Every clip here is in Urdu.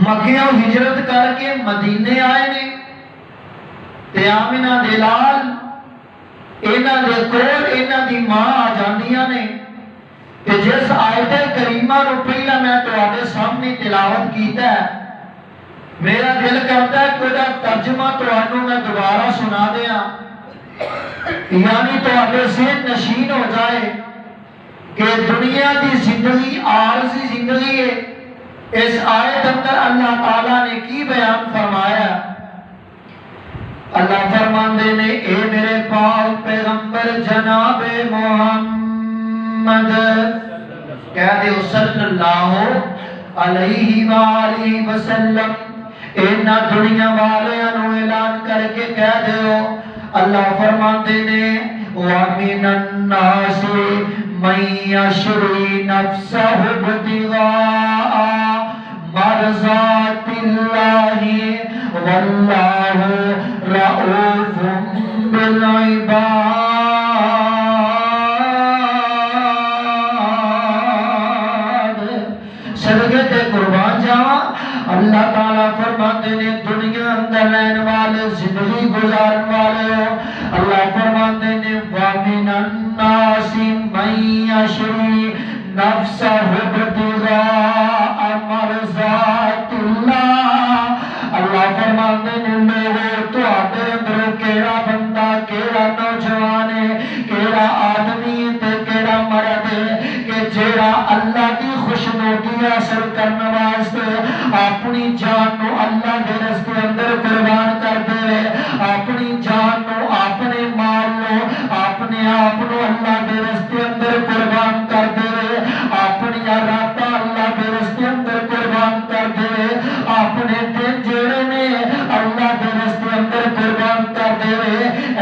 مکیوں ہجرت کر کے مدینے آئے نے تے آمنہ دے لال انہاں دے کول انہاں دی ماں آ جاندیاں نے تے جس آیت کریمہ نو پہلا میں تواڈے سامنے تلاوت کیتا ہے میرا دل کرتا ہے کوئی ترجمہ تانوں میں دوبارہ سنا دیاں یعنی تواڈے ذہن نشین ہو جائے کہ دنیا دی زندگی عارضی زندگی ہے. اس آیت اندر اللہ تعالیٰ نے کی بیان فرمایا. اللہ فرماندے نے اے میرے پاک پیغمبر جناب محمد کہہ دے صلی اللہ علیہ وآلہ وسلم اینا دنیا والیاں نو اعلان کر کے کہہ دیو اللہ فرماندے نے وَمِنَ النَّاسِ مَن يَشْرِي نَفْسَهُ ابْتِغَاءَ مَرْضَاتِ اللَّهِ وَاللَّهُ رَءُوفٌ بِالْعِبَادِ. صدقے تے قربان جاواں اللہ تعالیٰ فرماتے نے دنیا اندر رہنے والے زندگی گزارن والے ہو. اللہ فرماتے نے وَمِنَ النَّاسِ مَن يَشْرِي نَفْسَهُ ابْتِغَاءَ مَرْضَاتِ اللَّهِ. اللہ فرماتے نے لوگوں تو آتے اندر کیڑا بندہ کیڑا نوجوان ہے کیڑا آدمی تے کیڑا مرد ہے کہ جیڑا اللہ کی خوشنودی حاصل کرنے واسطے اپنی جان نو اللہ دے راستے اندر قربان کر دے اپنی جان نو اپنے مال نو اپنے آپ نو اللہ دے راستے اندر قربان کر دے اپنی رات اللہ دے راستے اندر قربان کر دے اپنے دن جڑے نے اللہ دے راستے اندر قربان کر دے.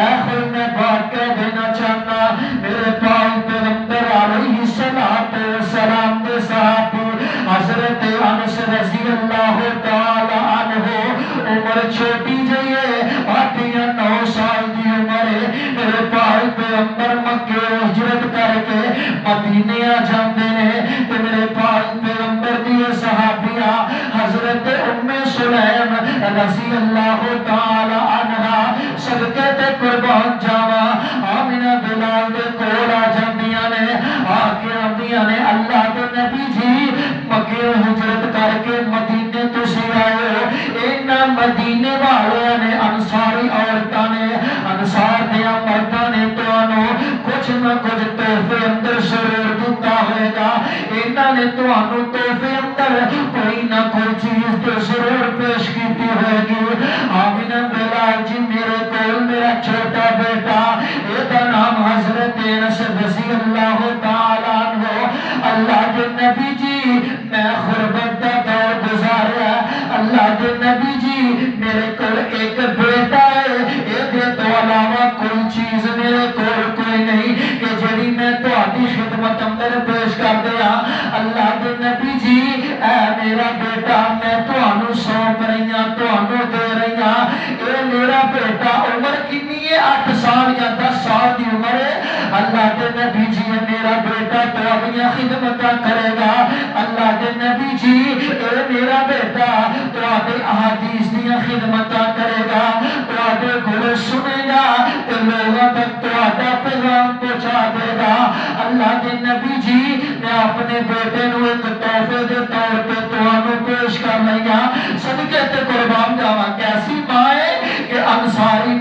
اے خود میں بات کہہ دینا چاہنا میرے پاک پیغمبر علیہ الصلوۃ والسلام دے صحابی حضرت انس رضی اللہ تعالی عنہ عمر چھوٹی جئی ہے 8-9 سال دی عمر ہے. میرے پاک پیغمبر مکے ہجرت کر کے مدینے آ جاندے نے تے میرے پاک پیغمبر دی صحابیہ حضرت ام سلیم رضی اللہ تعالی عنہا صدقے تے قربان جاواں آمنہ بلال دے کول آ جاندیاں نے آ کے آندیاں نے اللہ دے نبی جی مکے ہجرت کر کے مدینے تسی آئے ہو. اینا مدینے والے نے انصاری عورتاں نے انصار دیا مرداں نے تانوں کچھ نہ کچھ تحفے اندر ضرور دیتا ہوئے گا. اینا نے تانوں تحفے اندر کوئی نہ کوئی چیز تو ضرور پیش کیتی ہوئے گی. آمنہ بلال جی میرے کول میرا چھوٹا بیٹا ایدا نام حضرت انس رضی اللہ تعالی عنہ. اللہ کے نبی جی میں غربت دا دور گزاریا اللہ کے نبی جی میرے کول ایک بیٹا ہے اے تو علاوہ کوئی چیز میرے کول کوئی نہیں کہ جڑی میں تہاڈی خدمت اندر پیش کر دیا. اللہ کے نبی جی اے میرا بیٹا میں تانوں سونپ رہی ہاں تانوں دے رہی ہاں. اے میرا بیٹا عمر کتنی ہے 8 سال یا 10 سال دی عمر ہے. اللہ کے نبی جی میرا بیٹا تہاڈیاں خدمتاں کرے گا. اللہ کے نبی جی اے میرا بیٹا تہاڈے احادیث دیاں خدمتاں کرے گا تہاڈے گل سنے گا تے لوگاں تک تہاڈا پیغام پہنچا دے گا. اللہ کے نبی جی میں اپنے بیٹے نو ایک تحفے دے طور پہ تانوں پیش کر لیا. صدقے تے قربان جاواں کیسی ماں ہے کہ انصاری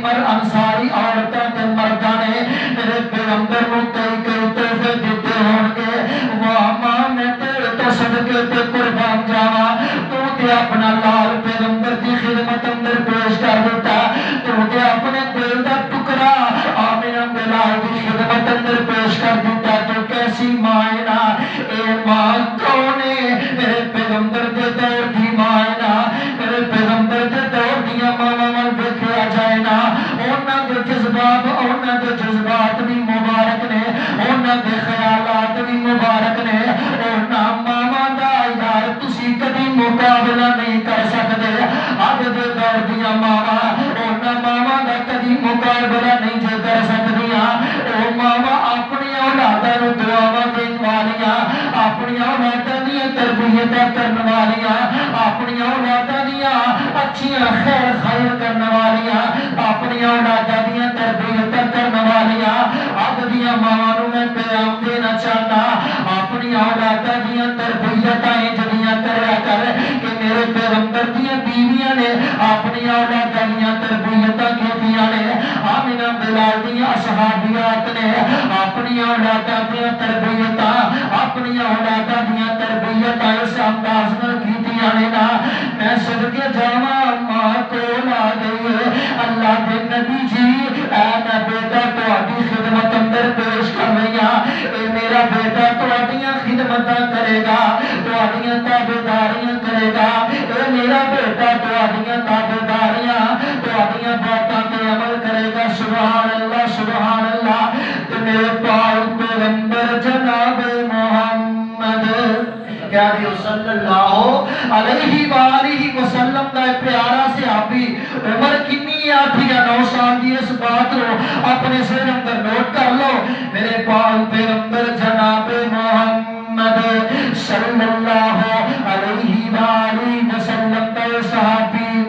عورتاں تے مرداں نے میرے پیغمبر نو کئی تحفے دیتے ہون گے. واہ ماں میں تیرے تو صدقے تے قربان جاواں تو تے اپنا لال پیغمبر دی خدمت اندر پیش کر دیتا تو تے اپنے دل دا ٹکڑا آمنہ بلال دی خدمت اندر پیش کر دیتا. تو کیسی ماں ہے نا اے ماں کون ہے میرے پیغمبر دے دور دی ماں ہے نا میرے پیغمبر دے دور دیاں ماں ول دیکھا جائے نا انہاں دے جذبات بھی مبارک نے انہاں دے خیالات بھی مبارک نے. انہاں ماواں دا یار تسی کبھی مقابلہ نہیں کر سکدے. اج دے دور دیاں ماواں انہاں ماواں دا کبھی مقابلہ نہیں جے کر سکدیاں. او ماواں اپنی اولاداں نوں دعاواں دین والیاں اپنی اولاداں دی تربیت کرن والیاں اپنی اولاد اچھیاں خیر خیر کرنے والیاں اپنی اولاداں دیاں تربیت کرنے والیاں اب دیاں ماواں نوں میں پیغام دینا چاہتا اپنی اولاداں دیاں تربیت جڑیاں کریا کر کہ میرے پیغمبر دیاں بیویاں نے اپنی اولاداں دیاں تربیت کیتیاں نے آمنہ بلال دیاں صحابیات نے اپنی اولاداں دیاں تربیت اپنی اولاداں دیاں تربیت اس انداز نال کیتیاں نے نا میں صدقے جاواں ماں کول آ گئی اللہ دے نبی جی اے میں بیٹا تہاڈی خدمت اندر پیش کر رہی ہاں اے میرا بیٹا تہاڈیاں خدمتاں کرے گا تہاڈیاں تابعداریاں کرے گا اے میرا بیٹا تہاڈیاں تابعداریاں تہاڈیاں باتاں تے عمل کرے گا سبحان اللہ سبحان اللہ تے میرے پاک پیغمبر جناب محمد کیا دی صلی اللہ علیہ وآلہ وسلم دا پیارا صحابی عمر کنی آتی ہے 9 سال دی اس بات رو اپنے سر اندر نوٹ کر لو میرے پاک پیغمبر جناب محمد صلی اللہ علیہ وآلہ وسلم دا صحابی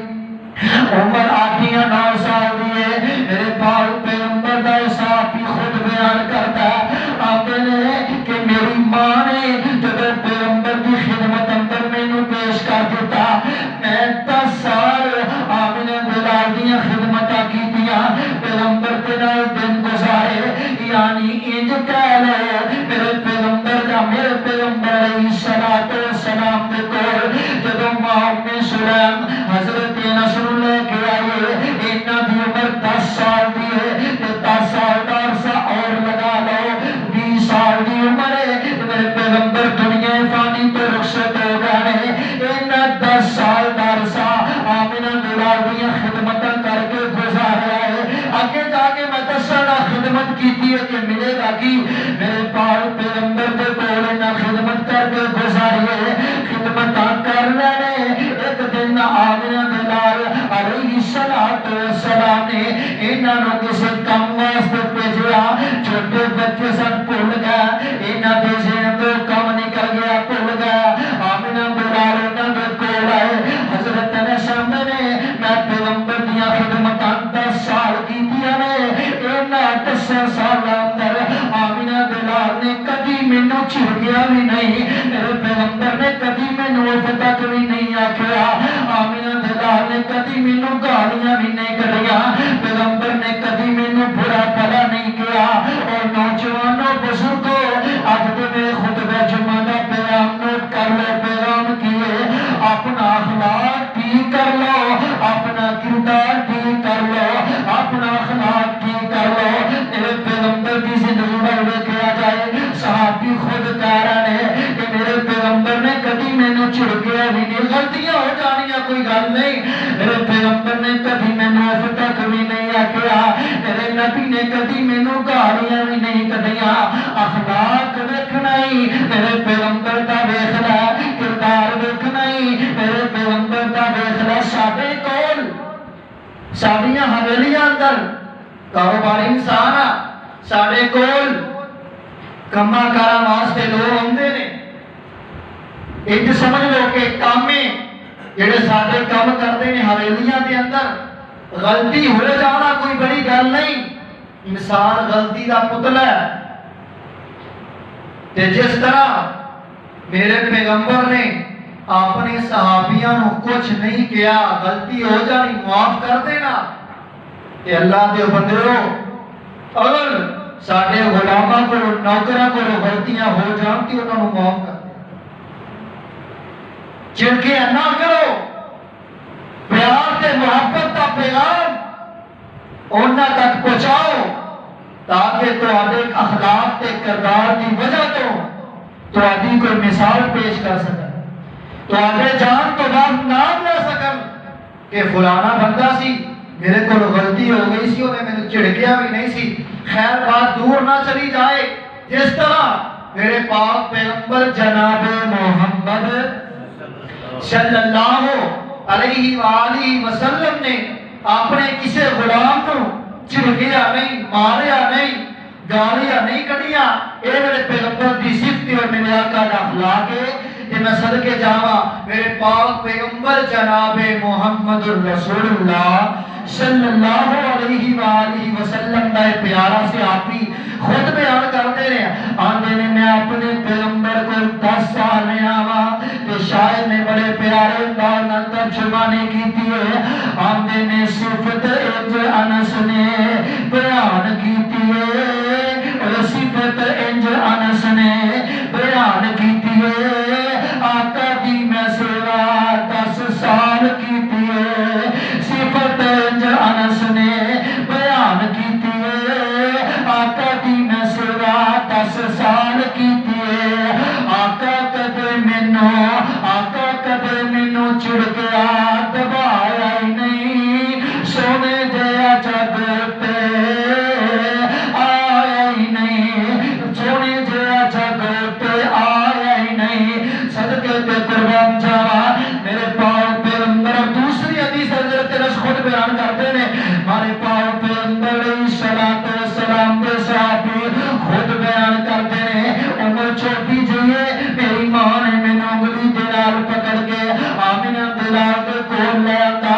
عمر آتیاں 9 سال دیئے میرے پاک پیغمبر دا صحابی خود بیان کرتا ہے آتے نے کہ میری ماں نے جب پیغمبر دی خدمت اندر میں نو پیش کر دیتا میں 10 سال آمنہ بلال دیاں خدمتاں کیتیاں پیغمبر کے نال دن گزارے یعنی انج کہہ لے میرے پیغمبر علیہ السلام دے کول جدوں ماں ام سلیم حضرت نصر لے کے آئے انہاں دی عمر 10 سال دی ہے تے 10 سال دا عرصہ اور لگا لو 20 سال دی عمر ہے میرے پیغمبر دنیا فانی تو رخصت ہو گئے انہاں 10 سال دا عرصہ آمنہ بلال دی خدمتاں کر کے گزاریا ہے آگے جا کے میں دسنا خدمت کیتی ہے کہ ملے گا کی میرے پاک پیغمبر دے کول انہاں خدمت کر کے گزاری ہے خدمتاں کر لینے ایک دن آمنہ بلال علیہ السلام نے انہاں نوں کسے کم واسطے بھیجیا چھوٹے بچے سن بھول گیا انہاں دے ذہن تو کم نکل گیا بھول گیا آمنہ بلال انہاں دے کول آئے حضرت نے سامنے میں پیغمبر دیاں خدمتاں 10 سال کیتیاں نے انہاں 10 سال اندر آمنہ بلال نے کبھی مینوں چھڑکیا بھی نہیں میرے پیغمبر نے کبھی مینوں تک بھی نہیں آکھیا آمنہ بلال نے کبھی مینوں گالیاں بھی نہیں کڈیاں پیغمبر نے کبھی مینوں برا بھلا نہیں کیا اور نوجوانوں بزرگوں اج دے میرے خطبہ جمعہ دا پیغام نوٹ کر لو پیغام کیے اپنا اخلاق ٹھیک کر لو اپنا کردار ٹھیک کر لو اپنا اخلاق ٹھیک کر لو میرے پیغمبر کی زندگی میں دیکھا جائے صحابی خود کہہ رہے ہیں کہ میرے پیغمبر نے کبھی مینوں چھڑکیا بھی نہیں غلطیاں ہو جانیاں کوئی گل نہیں میرے پیغمبر نے کبھی مینوں تک بھی نہیں آکھیا میرے نبی نے کبھی مینوں گالیاں بھی نہیں کڈیاں اخلاق ویکھنا ہی میرے پیغمبر دا ویکھنا کردار ویکھنا ہی میرے پیغمبر دا ویکھنا ساڈے کول ساڈیاں حویلیاں اندر کاروباری انسان آ ساڈے کول کماں کاراں واسطے لوگ آندے نے ایک سمجھ لو کہ کامے جڑے ساڈے کام کردے نے حویلیاں دے اندر غلطی ہو جانا کوئی بڑی گل نہیں انسان غلطی دا پتلا ہے تے جس طرح میرے پیغمبر نے اپنے صحابیاں نو کچھ نہیں کیا غلطی ہو جانی معاف کر دینا تے اللہ دے بندیو اگر ساڈے غلاماں کو نوکراں کو غلطیاں ہو جان تے انہاں نو معاف کر جنکے نہ کرو پیار تے محبت کا پیغام انہاں تک پہنچاؤ تاکہ تہاڈے اخلاق تے کردار دی وجہ تو تہاڈی کوئی مثال پیش کر سکن تہاڈے جان تو بعد نام لے سکن کہ فلانا بندہ سی میرے کو غلطی ہو گئی سی انہیں مینوں چڑکیا بھی نہیں سی خیر بات دور نہ چلی جائے جس طرح میرے پاک پیغمبر جناب محمد صلی اللہ علیہ وآلہ وسلم نے اپنے کسی غلام کو چڑکیا نہیں ماریا نہیں گالیاں نہیں کڈیاں اے میرے پیغمبر دی صفت اور میرے آقا دا اخلاق ہے کہ میں صدقے جاواں میرے پاک پیغمبر جناب محمد الرسول اللہ صلی اللہ علیہ وآلہ وسلم دا پیارا سے آپی خود بیان کرتے رہے آندے نے میں اپنے پیغمبر کو 10 سال میں آواں کہ شاید نے بڑے پیارے انداز ترجمانی کیتی ہے آندے نے صفت انج انس نے بیان کیتی ہے اور صفت انج انس نے بیان کیتی ہے آقا دی میں سیوا 10 سال کیتی ہے صفت انج انس نے بیان کیتی ہے آقا دی میں سیوا 10 سال کیتی ہے آقا کدے مینوں چڑ گیا دبایا ہی نہیں سونے جیا جگ تے آیا ہی نہیں سونے جیا جگ تے آیا ہی نہیں صدقے تے قربان جاواں میرے پاک پیغمبر دوسری حدیث حضرت انس خود بیان کرتے ہیں ہمارے پاک پیغمبر علیہ الصلوۃ والسلام دے صحابی خود بیان کرتے ہیں عمر چھوٹی جی ہے میری ماں نے مینوں انگلی دے نال پکڑ کے آمینہ دلال دے کول لے آندا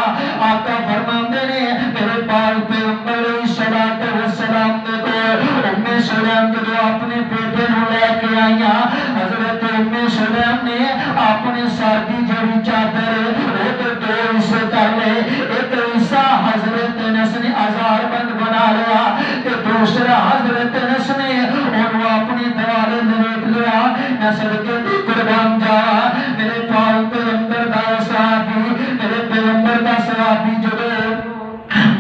آقا فرماندے نے میرے پاک پیغمبر علیہ الصلوۃ والسلام دے کول ام سلیم جو اپنے بیٹے نوں لے کے آئیاں حضرت ام سلیم نے اپنے سر دی جڑی چادر وہ تے 2 حصے کر لے ایک حصہ حضرت انس نے ہزار بند بنا لیا تے دوسرا حضرت انس نے انہوں اپنی دوالے لپیٹ لیا میں صدقے دی قربان جاواں میرے پاک پیغمبر دا صحابی میرے پیغمبر دا صحابی جو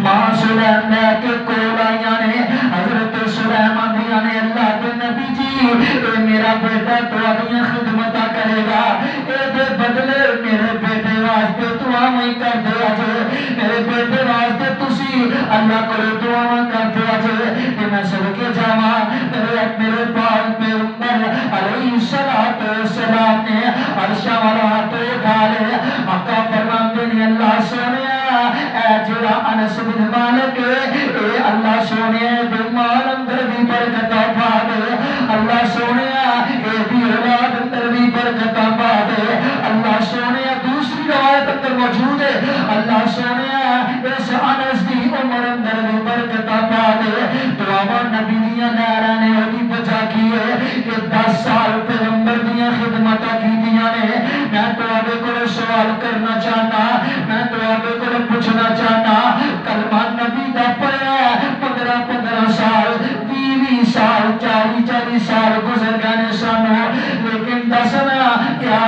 ماں سلیم لے کے کول آئیاں نے حضرت سلیم آندیاں نے اللہ کے نبی جی اے میرا بیٹا تواڈیاں خدمتاں کرے گا اے دے بدلے میرے بیٹے واسطے دعاواں کر دیا جے میرے بیٹے واسطے تسی اللہ کو دعاواں کر دیا جے کہ میں صدقے جاواں میرے پاک پیغمبر علیہ الصلوۃ والسلام نے عرش والا ہاتھ اٹھا لے آقا فرماندے نے اللہ سونیا اے جڑا انس بن مالک اے اللہ سونیا دے مال اندر بھی برکت پا دے اللہ سونیا اے دی اولاد اندر بھی برکت پا دے اللہ سونیا دوسری روایت اندر موجود ہے اللہ سونیا اس انس دی عمر اندر بھی برکت پا دے دعا نبی دیاں نہراں نے اودی بچا کی ہے کہ 10 سال پیغمبر دیاں خدمتاں کیتیاں نے میں تواڈے کول سوال کرنا چاہنا میں تواڈے کول پوچھنا چاہنا کلمہ نبی دا پڑھیا 15 سال 20 سال 40 سال گزر گئے سانو لیکن دسنا کیا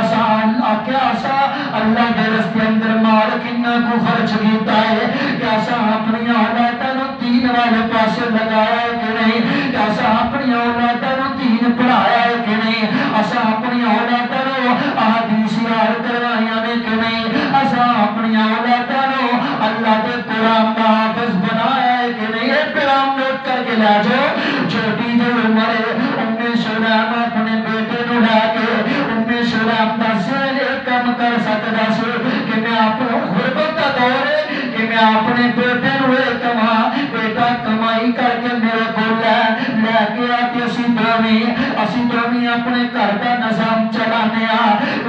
سا اللہ دے راستے اندر مال کنا کو خرچ کیتا ہے کیا سا اپنی اولاداں نوں دین والے پاسے لگایا ہے کہ نہیں کیا سا اپنی اولاداں نوں دین پڑھایا ہے کہ نہیں اسا اپنی اولاداں نوں احادیث یاد کروائیاں نے کہ نہیں اسا اپنی اولاداں نوں اللہ دے قرآن کا حافظ بنایا ہے کہ نہیں یہ پیغام نوٹ کر کے لے جاؤ چھوٹی جو عمر ہے ام سلیم اپنے بیٹے نوں لے کے ام سلیم دا سین ایک کم کر سکدا سی کہ میں اپنے غربت دا دور ہے کہ میں اپنے بیٹے نوں ایک کماں بیٹا کمائی کر کے میرے کول لے کے آ کے اسی دوویں اپنے گھر دا نظام چلانے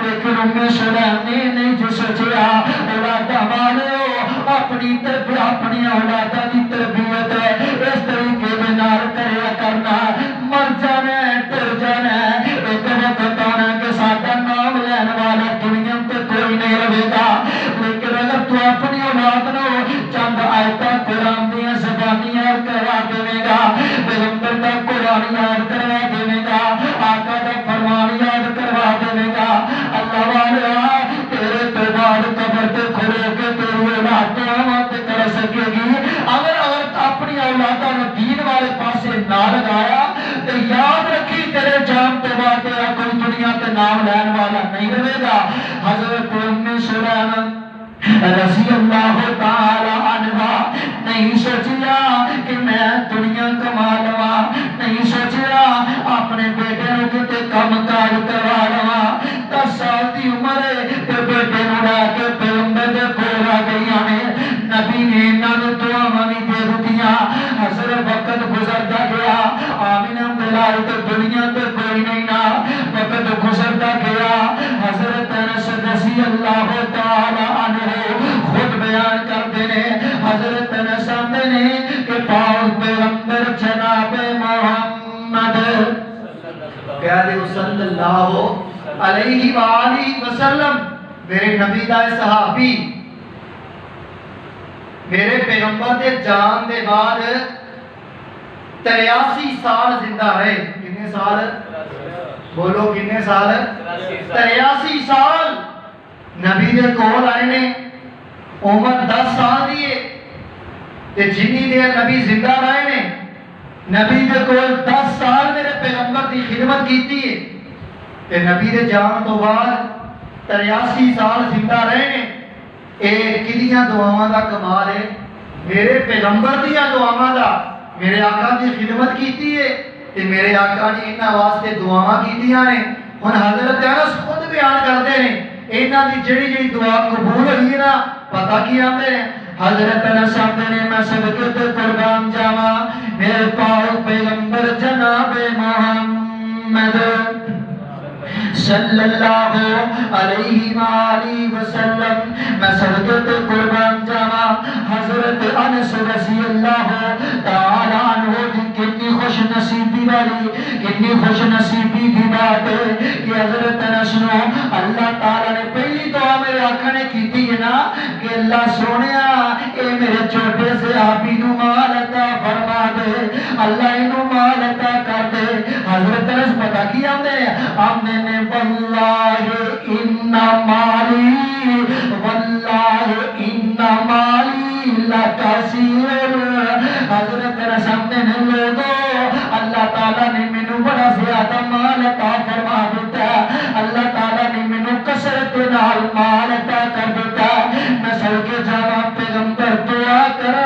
لیکن ام سلیم نے نہیں جو سوچیا اولاداں والے اپنی تربیت اپنی اولاداں دی تربیت اس طریقے دے نال کریا کرنا مر جانا ٹر جانا ایک وقت آنا کہ ساڈا نام لین والا دنیا تے کوئی نہیں رہے گا لیکن اگر تو اپنی اولاد نو چند آیتاں قرآن دیاں زبانیاں کروا دے گا پیغمبر دا قرآن یاد کروا دے گا آقا دا فرمان یاد کروا دے گا اللہ والا تیرے تو بعد قبر تے کھلو کے تیری اولاد قیامت کر سکے گی اگر اپنی اولاداں نوں دین والے پاسے نہ لگایا تو یاد رکھی تیرے جان تو بعد تیرا کوئی دنیا تے نام لین والا نہیں رہے گا حضرت ام سلیم رضی اللہ تعالی عنہا نہیں سوچیا کہ میں دنیا کما لواں نہیں سوچیا اپنے بیٹے نوں کتے کم کاج کروا لواں 10 سال دی عمر ہے تے بیٹے نوں لے کے پیغمبر دے کول آ گئیاں نے نبی نے انہاں نوں دعاواں وی دے دتیاں حضرت وقت گزردا گیا آمینہ دلال تے دنیا تے کوئی نہیں نا وقت گزردا گیا اللہ علیہ وآلہ وسلم میرے نبی دا صحابی میرے پیغمبر دے جان دے بعد 83 سال زندہ رہے. کتنے سال؟ بولو کتنے سال؟ 83 سال نبی دے کول آئے نے. عمر 10 سال دیے تے جنی دیر نبی زندہ رہے نے نبی دے کول 10 سال میرے پیغمبر دی خدمت کیتی ہے تے نبی دے جان تو بعد 83 سال زندہ رہے نے. اے کدیاں دعاواں دا کمال ہے. میرے پیغمبر دیاں دعاواں دا میرے آقا دی خدمت کیتی ہے تے میرے آقا نے انہاں واسطے دعاواں کیتیاں نے. ہن حضرت انس خود بیان کرتے ہیں انہاں دی جڑی جڑی دعا قبول ہوئی ہے نا پتہ کی آندے ہیں. حضرت انس آندے نے میں صدقے تے قربان جاواں میرے پاک پیغمبر جناب محمد صلی اللہ علیہ وآلہ وسلم میں صدقے تے قربان جاواں. حضرت انس رضی اللہ تعالی عنہ دی کتنی خوش نصیبی والی کتنی خوش نصیبی دی بات ہے کہ حضرت انس نو اللہ تعالی نے پہلی دعا میرے آقا نے کیتی ہے نا کہ اللہ سونیا اے میرے چھوٹے سے آبی نو مال عطا فرما دے اللہ انو مال عطا کر دے. حضرت انس پتہ کی آندے نے واللہ ان مالی لکثیر. حضرت انس آندے نے لوگوں اللہ تعالیٰ نے مینوں بڑا زیادہ مال عطا فرما دیتا ہے اللہ تعالیٰ نے مینوں کثرت نال مال عطا کر دیتا ہے. میں صدقے جاواں پیغمبر دعا کر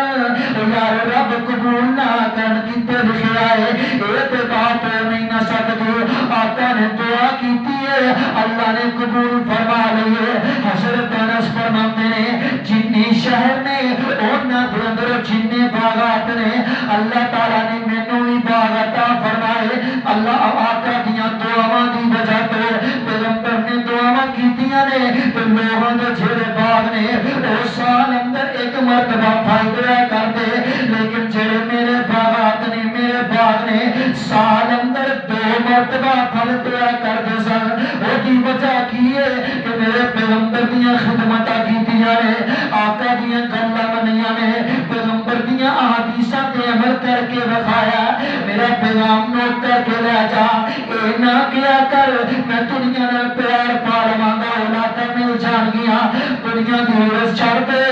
یار رب قبول نہ کرن کیتے لکھیا ہے اے تے بات نہیں نہ سکدی. آقا نے دعا کیتی ہے اللہ نے قبول فرما لی ہے. حضرت انس فرماتے ہیں جنی شہر نے انہاں دے اندر جننے باغات نے اللہ تعالیٰ نے مینوں ہی باغ عطا فرمائے. اللہ آقا دیاں دعاواں دی وجہ تو پیغمبر نے دعاواں کیتیاں نے تے لوگاں دے جڑے باغ نے او سال اندر ایک مرتبہ پھل دیا کرتے لیکن جڑے میرے باغات نے میرے باغ نے سال اندر 2 مرتبہ پھل دیا کرتے سن. وہ دی وجہ کی ہے کہ میرے پیغمبر دیاں خدمتاں کیتیاں نے آقا دیاں گلاں منیاں نے پیغمبر دیاں احادیثاں تے عمل کر کے دکھایا. میرا پیغام نوٹ کر کے لے جا اے نہ کیا کر میں دنیا نال پیار پا لواں گا اولاداں مل جان گیاں دنیا دی ہرس چھڑ دے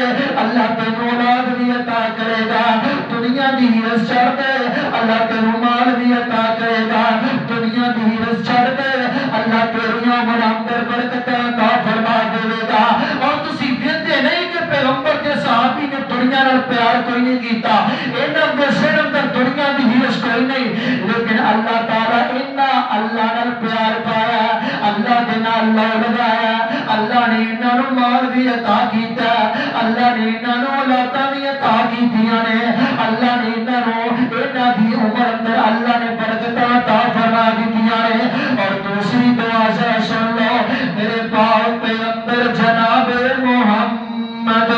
اللہ تینوں اولاد بھی عطا کرے گا. دنیا دی ہرس چھڑ دے اللہ تینوں مال بھی عطا کرے گا. دنیا دی ہرس چھڑ دے اللہ تیریاں عمر اندر برکتاں عطا فرما دے گا. اور تسی کہتے نہیں کہ پیغمبر کے صحابی نے دنیا نال پیار کوئی نہیں کیتا انہاں دے سر اندر دنیا دی ہرس کوئی نہیں لیکن اللہ تعالیٰ انہاں اللہ نال پیار پایا اللہ دے نال لو لگایا اللہ نے انہاں نو مال بھی عطا کیتا اللہ نے انہاں نو اولاداں بھی عطا کیتیاں نے اللہ نے انہاں نو انہاں دی عمر اندر اللہ نے برکتاں عطا فرما دتیاں نے. اور دوسری دعا ذرا سن لو میرے پاک پیغمبر جناب محمد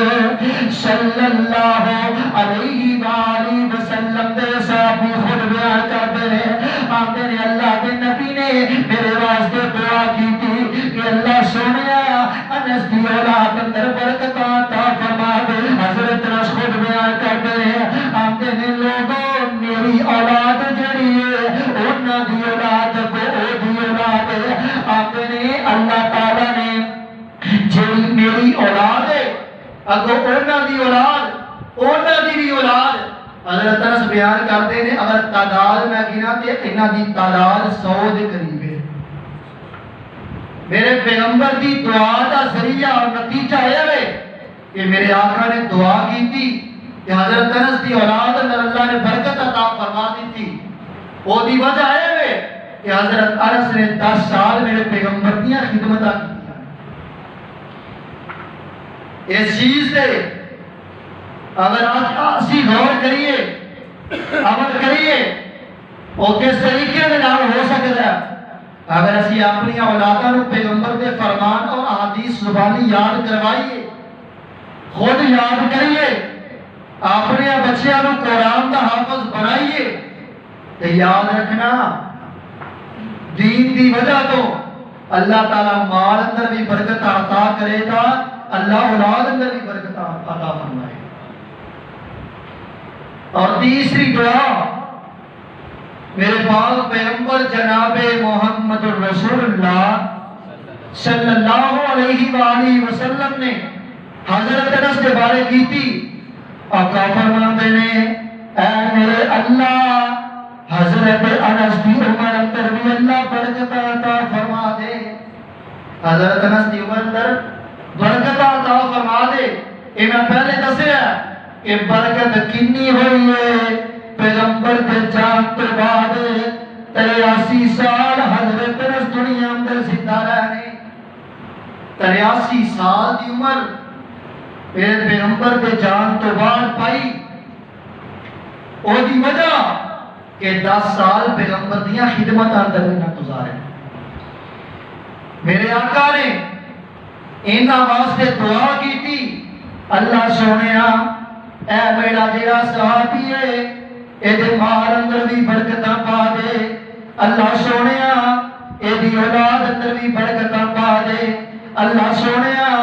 صلی اللہ علیہ وآلہ وسلم دے صحابی خود بیان کرتے ہیں آندے نے اللہ کے نبی نے میرے واسطے دعا کی تھی کہ اللہ سونیا انس دی اولاد اندر برکتاں عطا فرما دے. حضرت انس خود بیان کرتے ہیں آندے نے لوگوں میری اولاد جڑی ہے انہاں دی اولاد کو او دی اولاد ہے. آندے نے اللہ تعالیٰ نے جڑی میری اولاد ہے اگو انہاں دی بھی اولاد. حضرت انس بیان کرتے ہیں اگر تعداد میں گنا تے انہاں دی تعداد 100 دے قریب ہے. میرے پیغمبر دی دعا دا ذریعہ اور نتیجہ ہے کہ میرے آقا نے دعا کی تھی کہ حضرت انس دی اولاد اندر اللہ نے برکت عطا فرما دی تھی. وہ دی وجہ ہے کہ حضرت انس نے 10 سال میرے پیغمبر دی خدمت کی. اس چیز سے اگر آج اسی غور کریے عمل کریے اور کس طریقے میں نام ہو سکتا ہے اگر اسی اپنی اولاداں نو پیغمبر دے فرمان اور احادیث زبانی یاد کروائیے خود یاد کریے اپنے بچیاں نو قرآن دا حافظ بنائیے تو یاد رکھنا دین دی وجہ تو اللہ تعالیٰ مال اندر بھی برکت عطا کرے گا، اللہ اولاد اندر بھی برکت عطا فرمائے گا۔ اور تیسری دعا میرے پاک پیغمبر جناب محمد الرسول اللہ صلی اللہ علیہ وآلہ وسلم نے حضرت انس کے بارے کی تھی۔ آقا فرماتے نے اے میرے اللہ حضرت انس کی عمر اندر بھی اللہ برکت عطا فرما دے، حضرت انس کی عمر اندر برکت عطا فرما دے۔ یہ میں پہلے دسیا کہ برکت کنی ہوئی ہے پیغمبر کے جان تو بعد 83 سال حضرت انس دنیا اندر زندہ رہنے، 83 سال کی عمر میرے پیغمبر کے جان تو بعد پائی۔ او دی وجہ کہ 10 سال پیغمبر دیا خدمت اندر نہ گزارے۔ میرے آقا نے انہاں واسطے دعا کی تھی، اللہ سونیا اے میرا جڑا صحابی ہے اے دے مال اندر بھی برکتاں پا دے، اللہ سونیا اے دی اولاد اندر بھی برکتاں پا دے، اللہ سونیا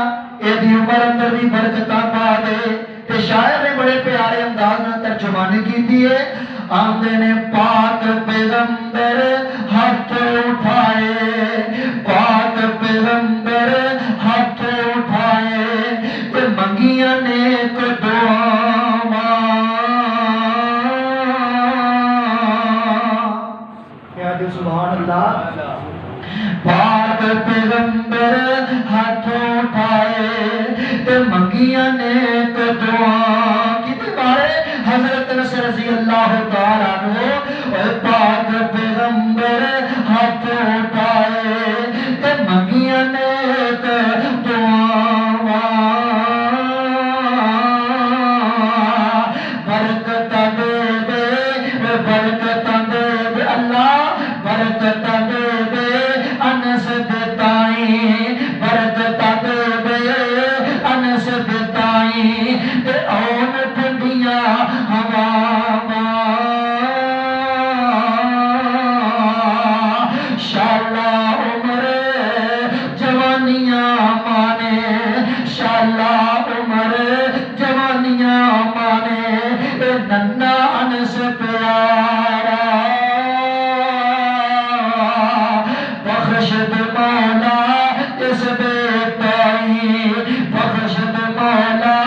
اے دی عمر اندر بھی برکتاں پا دے۔ تے شاعر نے بڑے پیارے انداز میں ترجمانی کی تھی ہے، آمدے نے پاک پیغمبر ہاتھ اٹھائے، پاک پیغمبر ہاتھ اٹھائے تے منگیاں نیک دعاواں۔ کیا کہ سبحان اللہ، پاک پیغمبر ہاتھ اٹھائے تے منگیاں نیک دعاں۔ کتنے بارے حضرت انس رضی اللہ تعالیٰ عنہ اے پاک پیغمبر ہاتھ اٹھائے تے منگیاں نیک دعاں۔ برکت دے دے برکت دے دے اللہ، برکت دے دے انس دے تائیں، برکت دے دے انس دے تائیں تے اون ٹھنڈیاں ہواواں۔ شالا عمر جوانیاں مانے، شالا عمر جوانیاں مانے اے ننّا انس پیارا، بخش دے مولا اس بے تائیں، بخش دے مولا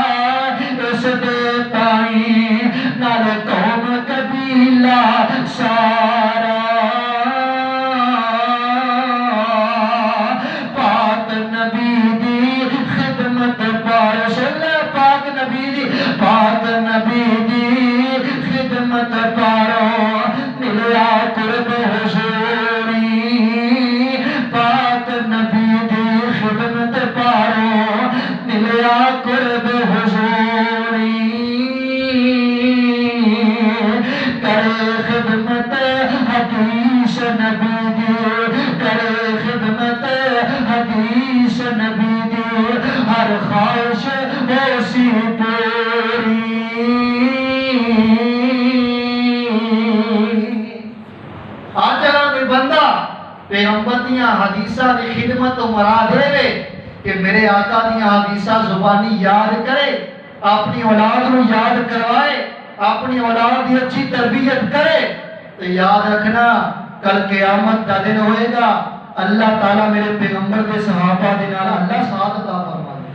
اس بے تائیں، نال قوم قبیلہ سارا۔ پاک نبی دی خدمت پار صلی پاک نبی دی، پاک نبی دی خدمت پارو ملیا قرب حضوری، پاک نبی دی خدمت پارو ملیا قرب حضوری۔ کرے خدمت حدیث نبی دی، کرے خدمت حدیث نبی دی، ہر خواہش ایسی پوری۔ آج اگر کوئی بندہ پیغمبر دیاں حدیثاں دی خدمت و مراد ہے کہ میرے آقا دیاں حدیثاں زبانی یاد کرے، اپنی اولاد کو یاد کروائے، اپنی اولاد کی اچھی تربیت کرے، تو یاد رکھنا کل قیامت کا دن ہوئے گا، اللہ تعالیٰ میرے پیغمبر کے صحابہ دنال اللہ ساتھ عطا فرما دے۔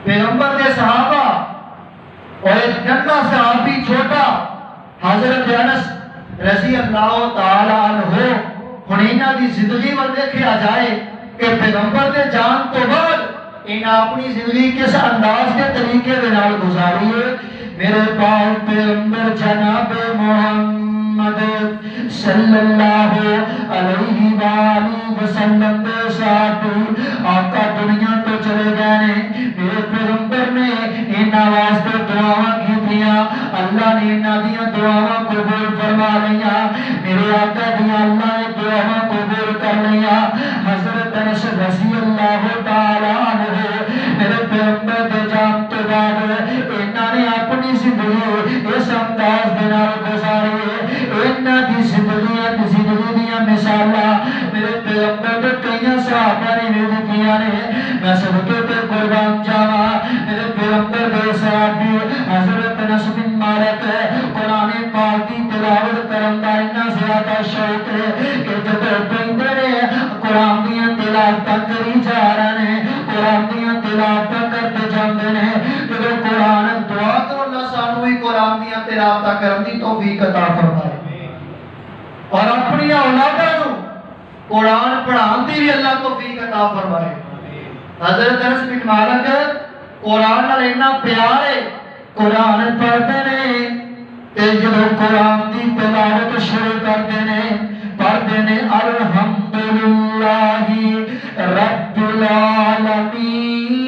پیغمبر کے صحابہ اور ایک ننھا صحابی چھوٹا حضرت انس رضی اللہ تعالیٰ عنہ، ہنینہ دی زندگی میں دیکھا جائے کہ پیغمبر دے جان تو بعد انہاں اپنی زندگی کس انداز کے طریقے دنال گزاری ہے۔ میرے پاک پیغمبر جناب محمد صلی اللہ علیہ وآلہ وسلم دے ساتھ آقا دنیا تو چلے گئے، میرے پیغمبر نے انہاں واسطے دعاواں کی دیا، اللہ نے انہاں دیاں دعاواں قبول فرما لیا، میرے آقا دیاں اللہ نے دعاواں قبول کر لیا۔ حضرت انس رضی اللہ تعالیٰ عنہ میرے پیغمبر دے جان تو بعد انہاں نے اپنی زندگی اس انداز دے نال گزاری، انہاں دی زندگی کرتے جاندے نے جب قرآن دعا کرو اللہ سانو بھی قرآن دیا تلاوت کرن دی توفیق عطا فرمائے اور اپنی اولاداں نو قرآن پڑھان دی بھی اللہ توفیق عطا فرمائے حضرت انس بن مالک قرآن نال اتنا پیار ہے قرآن پڑھتے نے تے جب قرآن دی تلاوت شروع کرتے نے پڑھتے نے الحمدللہ رب العالمین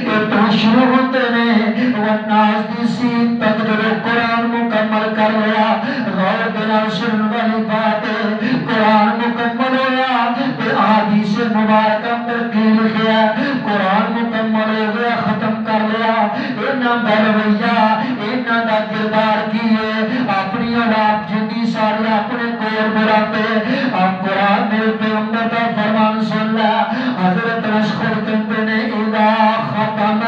یہ تو شروع ہوتے نے والناس دی سین تک جب قرآن مکمل کر لیا غور بنا سن والی بات قرآن مکمل ہویا تے حدیث مبارک اندر کی لکھیا قرآن مکمل ہو گیا ختم کر لیا اینا بلویا اینا دا کردار کیے اپنی اولاد جنی سارے اپنے کور براتے اب قرآن میرے پیغمبر کا فرمان سن لیا حضرت رشخر کہتے نے اذا ختم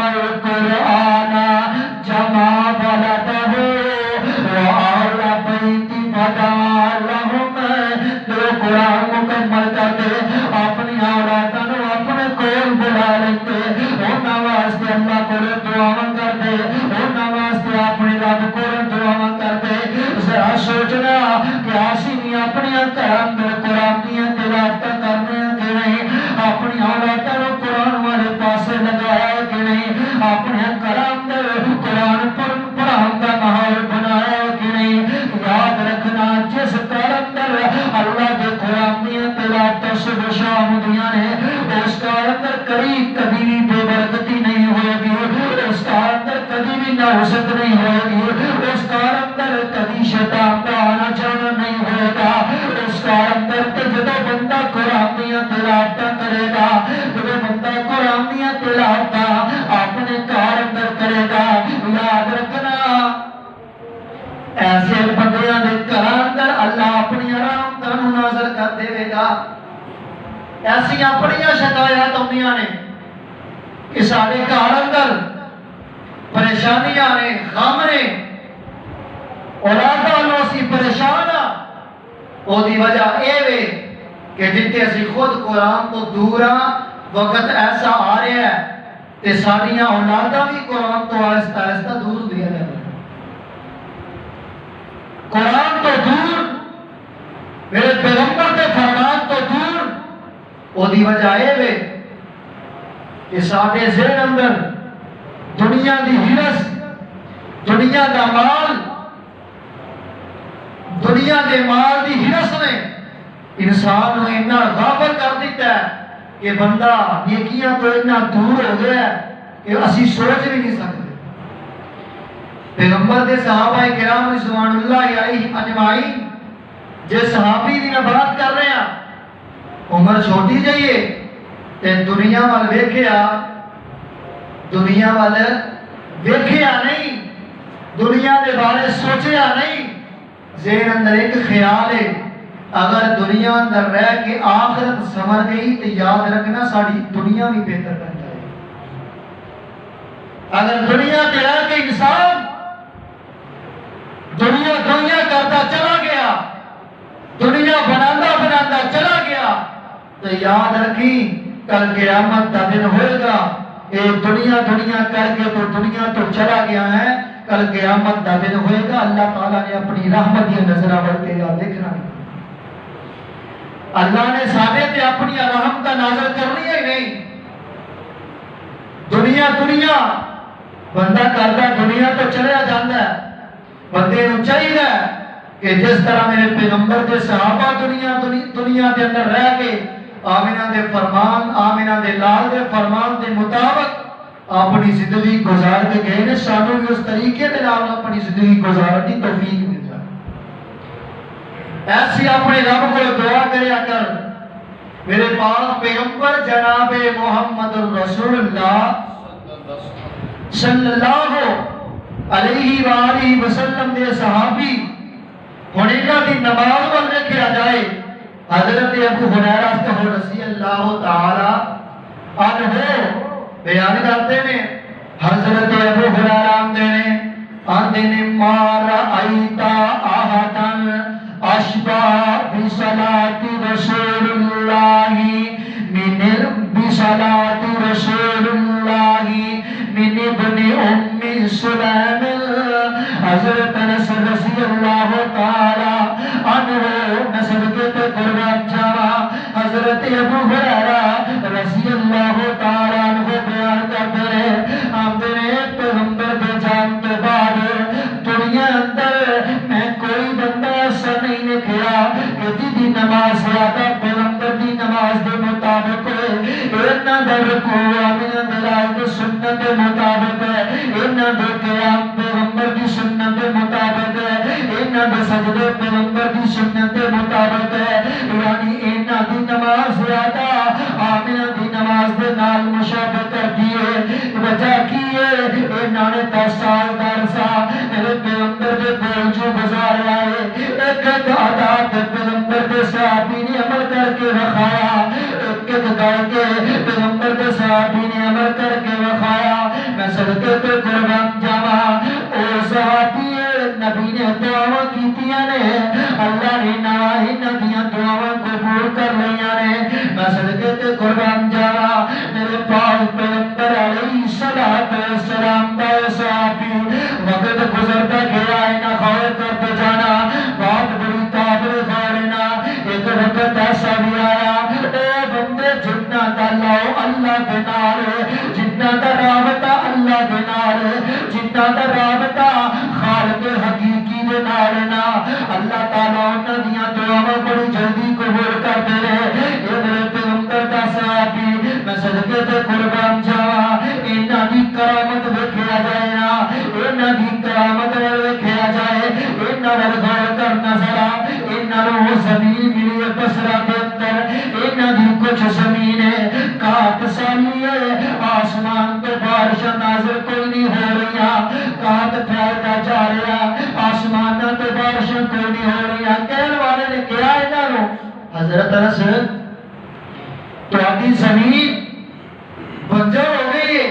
القرآن جمع بلده وآل بیت فدا لهم جو قرآن مکمل کرتے اپنی اولادوں اپنے کول بلا لیتے انہاں واسطے اللہ کو دعا کرتے انہاں واسطے اپنے رب کو دعا کرتے ذرا سوچنا کہ اسی بھی اپنی گھر اندر قرآن دی تلاوت کرنے کہ نہیں اپنی اولادوں قرآن والے پاسے لگایا کہ نہیں اپنے گھر اندر قرآن پڑھان کا ماحول بنایا کہ نہیں یاد رکھنا جس گھر اندر اللہ کے قرآن دی تلاوت صبح شام دیا نے اس کا اندر کبھی بھی بے برکتی نہیں ہوئے گی اس کا اندر کبھی بھی نحوست نہیں ہوئے گی اس کا اندر کبھی شیطان کا آنا جانا نہیں ہوئے گا اس کا اندر جب بندہ قرآن دیا تلاوت کرے گا جب بندہ قرآن دیا تلاوت اپنے گھر اندر کرے گا یاد رکھنا ایسے بندیاں دے گھر اندر اللہ اپنی آرام تانوں نازل کر دے گا ایسی اپنی شکایات ہوندیاں نے کہ سارے گھر اندر پریشانیاں نے غم نے اولاداں نوں اسی پریشان ہاں او دی وجہ اے وے کہ جتنے اسی خود قرآن تو دور ہاں وقت ایسا آ رہا ہے تے ساریاں اولاداں بھی قرآن تو آہستہ آہستہ دور دیا جا رہا قرآن تو دور میرے پیغمبر کے فرمان تو دور او دی وجہ اے وے کہ ساڈے ذہن اندر دنیا دی ہرس دنیا دا مال دنیا دے مال دی ہرس نے انسان کو اتنا غافل کر دیتا ہے کہ بندہ نیکیاں تو اتنا دور ہو گیا ہے کہ اسی سوچ بھی نہیں سکتے پیغمبر دے صحابہ کرام رضوان اللہ علیہ اجمعین جے صحابی دی بات کر رہے ہیں عمر چھوٹی جائیے تے دنیا وال ویکھیا نہیں دنیا دے بارے سوچیا نہیں ذہن اندر ایک خیال ہے اگر دنیا اندر رہ کے آخرت سمر گئی تو یاد رکھنا ساری دنیا بھی بہتر بن جائے اگر دنیا تے رہ کے انسان دنیا کرتا چلا گیا دنیا بناتا چلا گیا تو یاد رکھی کل قیامت کا دن ہوئے گا اے دنیا کر کے تو دنیا تو چلا گیا ہے کل قیامت کا دن ہوئے گا اللہ تعالیٰ نے اپنی رحمت کی نظرہ بڑھتے یا دیکھنا اللہ نے سارے تے اپنی رحمت کا نازل کرنی ہے نہیں دنیا بندہ کرتا دنیا تو چلیا جاتا ہے بندے نو چاہیے کہ جس طرح میرے پیغمبر کے صحابہ دنیا کے اندر رہ کے آمینہ دے فرمان آمینہ دے لال دے فرمان دے مطابق اپنی زندگی گزار کے گئے نے سانوں بھی اس طریقے دے نال اپنی زندگی گزارنے کی توفیق مل جائے ایسی اپنے رب کو دعا کریا کر میرے پاک پیغمبر جناب محمد الرسول اللہ صلی اللہ علیہ وآلہ وسلم دے صحابی ہونے کا بھی نماز وال رکھا جائے حضرت ابو ہریرہ رضی اللہ تعالی عنہ بیان کرتے ہیں حضرت ابو ہریرہ نے ما رأیتا احدا اشبہ بصلاۃ رسول اللہ صلاة رسول اللہ من ابن ام سلیم حضرت انس رضی اللہ تعالی عنہ نسب کے قربان جاوا حضرت ابو ہریرہ رضی اللہ تعالی عنہ بیان کرتے ہیں آپ نے پیغمبر کے جان کے بعد دنیا اندر میں کوئی بندہ ایسا نہیں دیکھا کہ دی نماز زیادہ پیغمبر دی نماز دے مطابق اینا در رکوع آمین دلائل دی سنت مطابق اینا دے قیام پیغمبر دی سنت مطابق اینا دے سجدے پیغمبر دی سنت مطابق یعنی اینا دی نماز زیادہ آمین دی نماز دے نال مشابہ کر دیئے وجہ کیے اینا نے 10 سال درسا میرے پیغمبر دے بول جو گزار آئے ایک ایک عادات پیغمبر دے صحابی نے عمل کر کے رکھایا ایک ایک گائے کے پیغمبر دے صحابی نے عمل کر کے رکھایا میں صدقے پہ قربان جاوا او صحابی نبی نے دعویٰ کیتیاں نے اللہ نے نواہی نبیاں دعویٰ قبول کر لیاں نے میں صدقے پہ قربان جاوا میرے پاک پیغمبر علیہ السلام دا صحابی وقت گزرتا گیا اینا خواہ کرتے جانا بہت بڑی قابل خورنا ایک وقت ایسا بھی آیا اے بندے جتنا دا اللہ کے نار جتنا دا رابطہ اللہ کے نار جتنا دا رابطہ خالق حقیقی دے نارنا اللہ تعالیٰ انہاں دیاں دعاواں بڑی جلدی قبول کرتے رہے اے میرے پیغمبر دا صحابی میں صدقے تے قربان جاوا انہاں دی کرامت ویکھیا جائے نا انہاں دی کرامت ویکھیا جائے انہاں ول غور کرنا ذرا انہاں نو زمین ملی ہے بصرہ دے اندر انہاں دی کچھ زمین ہے کات سالی ہے آسمان پہ بارش نازل کوئی نہیں ہو رہی کات پھیلتا جا رہا آسمان پہ بارش کوئی نہیں ہو رہی کہنے والے نے کیا انہاں نو حضرت انس تو آدھی زمین بنجر ہو گئی ہے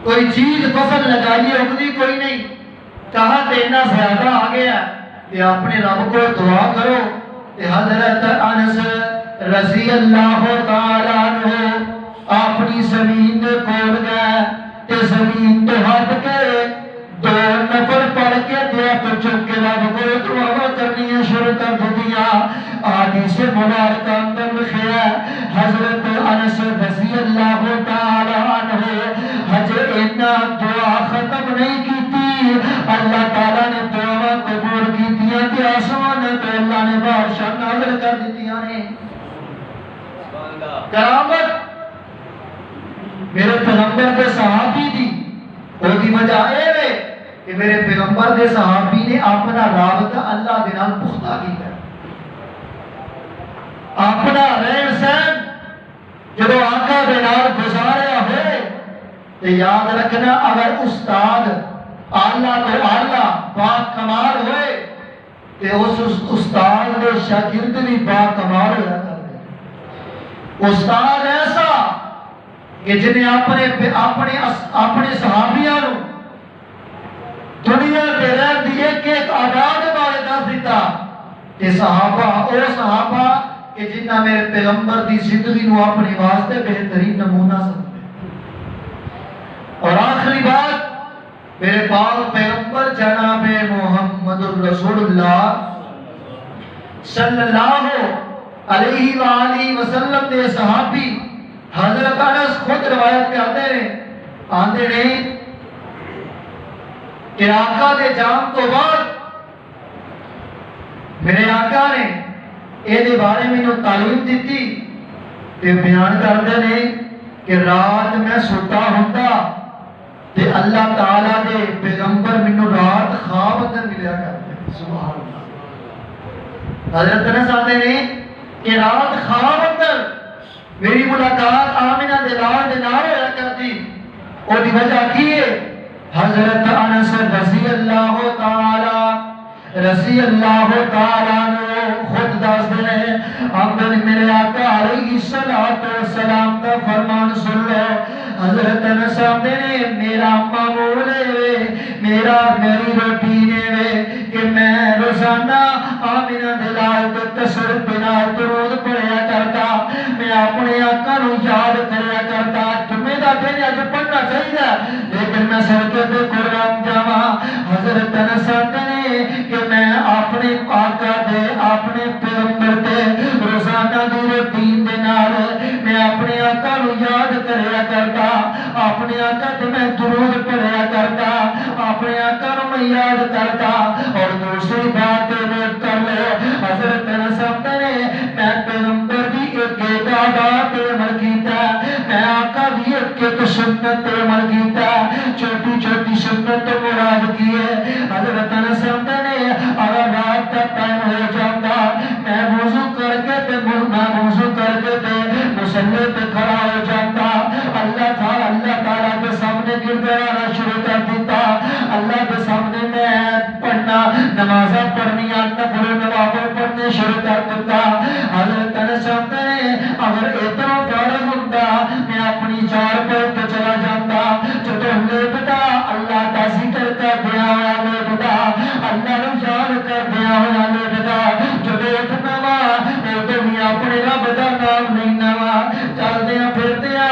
کوئی چیز فصل لگائی اگتی کوئی نہیں کہا دینا زیادہ آ گیا کہ اپنے رب کو دعا کرو کہ حضرت انس رضی اللہ تعالیٰ عنہ اپنی زمین دے کول گئے تے زمین تو ہٹ کے 2 نفر پڑھ کے دیا تو چک کے رب کو دعا کرنی شروع کر دیا حدیث مبارکہ اندر لکھا ہے حضرت انس رضی اللہ تعالیٰ عنہ حج اینا دعا ختم نہیں کی تھی اللہ تعالیٰ نے دعا قبول کی دیا کہ آسمان تو اللہ نے بارشاں نازل کر دیا نے کرامت میرے پیغمبر کے صحابی دی وہ دی وجہ ہے کہ میرے پیغمبر دے صحابی نے اپنا رابطہ اللہ دے نال پختہ کیتا اپنا رہن سہن جب آقا دے نال گزاریا ہوئے تو یاد رکھنا اگر استاد اعلیٰ تو اعلیٰ با کمال ہوئے تو اس استاد دے شاگرد بھی با کمال ہوا کرتے استاد ایسا کہ جنہیں اپنے صحابیاں نو دنیا کے رہ دی ایک آداد بارے دس دیتا کہ صحابہ کہ جنہ میرے پیغمبر دی زندگی نو اپنے واسطے بہترین نمونہ سمجھے اور آخری بات میرے پاک پیغمبر جناب محمد الرسول اللہ صلی اللہ علیہ وآلہ وسلم دے صحابی حضرت انس خود روایت کرتے ہیں آندے نے کہ آقا دے جان تو بعد میرے آقا نے اے دے بارے میں تعلیم دیتی کہ بیان کرتے ہیں کہ رات میں ستا ہوتا تے اللہ تعالیٰ دے پیغمبر منو رات خواب اندر ملیا کرتے ہیں سبحان اللہ حضرت انس آتے ہیں کہ رات خواب اندر میری ملاقات آمنہ دلال دینار ہویا کرتی اور دی وجہ کیے حضرت انس رضی اللہ تعالیٰ نے خود دست دنے اپنے میرے آقا علیہ السلام کا فرمان سن لو حضرت انس نے میرا معمول ہے میری روٹین ہے کہ میں روزانہ آمنہ دلال کے تسر بنا درود پڑھیا کرتا میں اپنے آقا نو یاد کریا کرتا نے اج پڑھنا چاہیے لیکن میں صدقے تے قربان جاواں حضرت انس نے کہ میں اپنے آقا دے اپنے پیغمبر دے روزانہ دی روٹین دے نال میں اپنے آقا نو یاد کریا کرتا اپنے آقا تے میں درود پڑھیا کرتا اپنے آقا نو میں یاد کرتا اور دوسری بات نوٹ کر لو حضرت انس نے میں پیغمبر دی ایک عادت عمل کیتا میں آقا دی ایک سنت عمل کیتا چھوٹی چھوٹی سنت مراد کی ہے حضرت انس نے اگر رات کا ٹائم ہو جاتا میں وضو کر کے تے وضو کر کے تے مصلی پہ کھڑا ہو جاتا اللہ تعالیٰ کے سامنے گڑگڑانا شروع کر دیتا اللہ کے سامنے میں پڑھنا نمازیں پڑھنی نفل نوافل پڑھنے شروع کر دیتا حضرت انس نے اگر اتنا فارغ ہوتا میں اپنی چار پہ چلا جاتا جب لیٹتا اللہ کا ذکر کر دیا ہوا لیٹتا اللہ نے یاد کر دیا ہوا لیٹتا جب اٹھنا اپنے رب کا نام لینا وا چلدیا پھردیا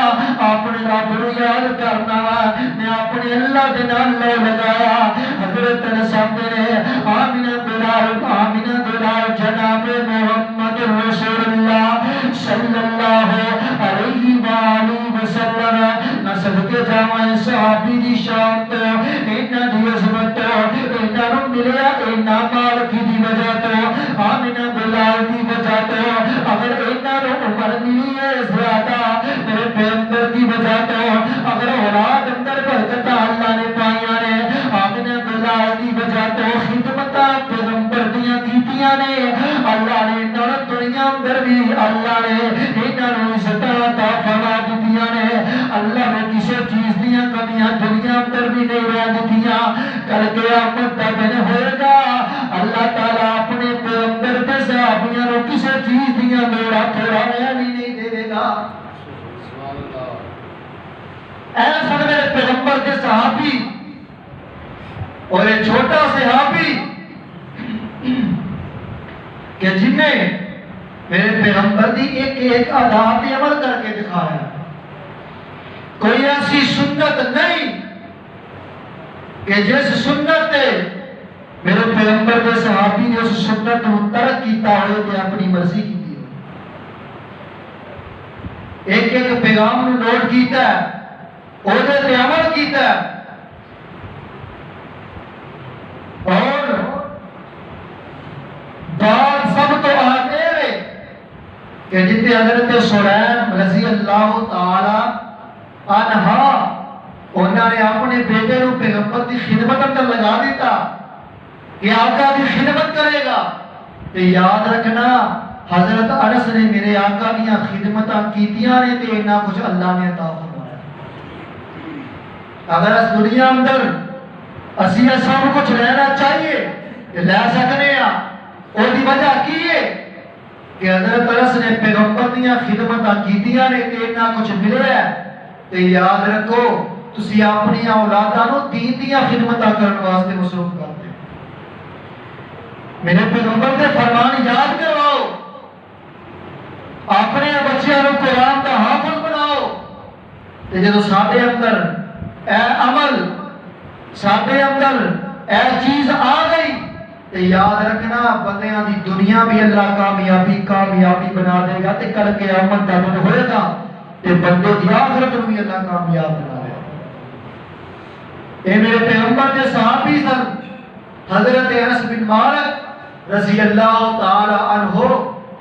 اپنے رب نو یاد کرنا وا میں اپنے اللہ دے نال لو لگایا حضرت انس نے آمینہ بلال جناب محمد رسول اللہ صلی اللہ علیہ وآلہ وسلم میں صدقے جاواں صحابی دی شان تو انہاں دی عظمت انہاں نو ملیا انہاں مال کی دی وجہ تو آمینہ بلال دی وجہ تو اگر انہاں نو عمر ملی ہے زیادہ میرے پیغمبر دی وجہ تو اگر اولاد اندر برکت اللہ نے پائیاں نے آمینہ بلال دی وجہ تو خدمتاں پیغمبر دیاں کیتیاں نے اللہ نے انہاں دنیا اندر بھی اللہ نے انہاں نو عزت عطا فرما دتیاں نے اللہ نے کسی چیز دیاں کمیاں دنیا اندر بھی نہیں رہ دتیاں کل قیامت دا دن ہوئے گا اللہ تعالیٰ اپنے پیغمبر دے صحابیاں نو کسی چیز دیاں لوڑا تھوڑا بھی نہیں دے گا ایسا میرے پیغمبر کے صحابی اور ایک چھوٹا صحابی کہ جن نے میرے پیغمبر دی ایک عادت عمل کر کے دکھایا کوئی ایسی سنت نہیں کہ جس سنت تے میرے پیغمبر کے صحابی نے اس سنت کو ترک کیتا ہوئے تے اپنی مرضی کی ایک پیغام نو نوٹ کیتا ہے اودے تے عمل کیتا ہے اور بات سب تو آگے ہے کہ جتے حضرت سلیم رضی اللہ تعالی عنہ انہوں نے اپنے بیٹے نو پیغمبر کی خدمت اندر لگا دیتا کہ آقا کی خدمت کرے گا تو یاد رکھنا حضرت انس نے میرے آقا کی خدمتاں کیتیاں نے تے اتنا کچھ اللہ نے عطا فرمایا اگر اس دنیا اندر اسی سب کچھ لینا چاہیے کہ لے سکنے ہیں اور دی وجہ کی ہے کہ حضرت انس نے پیغمبر دیا خدمتاں کیتیاں نے تے اتنا کچھ ملے ہے تے یاد رکھو تسی اپنی اولاداں نو دین دیا خدمتاں کرن واسطے مصروف کرتے میرے پیغمبر دے فرمان یاد کرواؤ اپنے بچیاں نو قرآن دا حافظ بناؤ تے جدوں ساڈے اندر اے عمل ساڈے اندر اے چیز آ گئی تے یاد رکھنا بندیاں دی دنیا بھی اللہ کامیابی بنا دے گا تے کل قیامت دا دن ہوئے گا تے بندے دی آخرت نو بھی اللہ کامیاب بنا دے گا اے میرے پیغمبر دے صحابی سن حضرت انس بن مالک رضی اللہ تعالی عنہ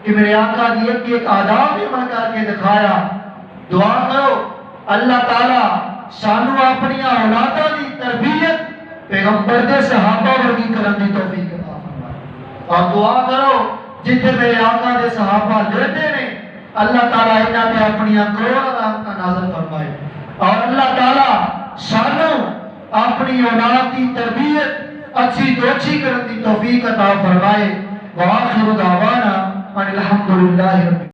کہ میرے آقا دی ایک آداب عمل کر کے دکھایا دعا کرو اللہ تعالی سانو اپنی اولاداں دی تربیت پیغمبر دے صحابہ ورگی کرن دی توفیق عطا فرمائے اور دعا کرو جتنے میرے آقا دے صحابہ لیتے نے اللہ تعالیٰ انہاں تے اپنی کروڑ رحمتاں نازل فرمائے اور اللہ تعالیٰ سانو اپنی اولاد کی تربیت اچھی تو اچھی کرن دی توفیق عطا فرمائے وآخر دعوانا ان الحمدللہ رب